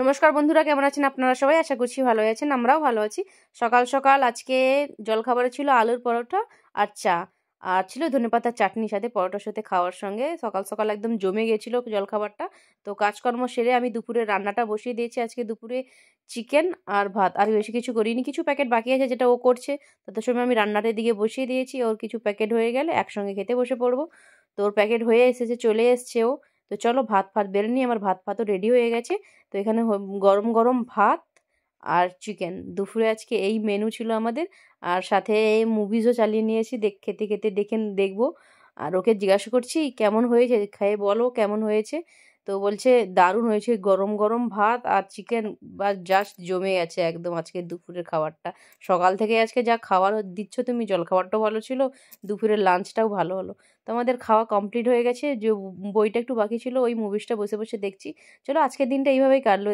নমস্কার বন্ধুরা, কেমন আছেন আপনারা সবাই? আশা করছি ভালো আছেন, আমরাও ভালো আছি। সকাল সকাল আজকে জলখাবারে ছিল আলুর পরোটা আর চা, আর ছিল ধনেপাতার চাটনির সাথে, পরোটার সাথে খাওয়ার সঙ্গে সকাল সকাল একদম জমে গিয়েছিল জলখাবারটা। তো কাজকর্ম সেরে আমি দুপুরে রান্নাটা বসিয়ে দিয়েছি। আজকে দুপুরে চিকেন আর ভাত, আর বেশি কিছু করিনি। কিছু প্যাকেট বাকি আছে যেটা ও করছে, তত সময় আমি রান্নাটার দিকে বসিয়ে দিয়েছি। ওর কিছু প্যাকেট হয়ে গেলে একসঙ্গে খেতে বসে পড়বো। তো ওর প্যাকেট হয়ে এসেছে, চলে এসছে ও। তো চলো ভাত ফাত বেড়ে নিই, আমার ভাত ফাতও রেডি হয়ে গেছে। তো এখানে গরম গরম ভাত আর চিকেন, দুপুরে আজকে এই মেনু ছিল আমাদের। আর সাথে মুভিজও চালিয়ে নিয়েছি, খেতে খেতে দেখবো। আর ওকে জিজ্ঞাসা করছি কেমন হয়েছে, খেয়ে বলো কেমন হয়েছে। তো বলছে দারুণ হয়েছে, গরম গরম ভাত আর চিকেন, বা জাস্ট জমে গেছে একদম আজকে দুপুরের খাবারটা। সকাল থেকে আজকে যা খাবার দিচ্ছ তুমি, জলখাবারটাও ভালো ছিল, দুপুরের লাঞ্চটাও ভালো হলো। তো আমাদের খাওয়া কমপ্লিট হয়ে গেছে। যে বইটা একটু বাকি ছিল, ওই মুভিসটা বসে বসে দেখছি। চলো আজকের দিনটা এইভাবেই কাটলো।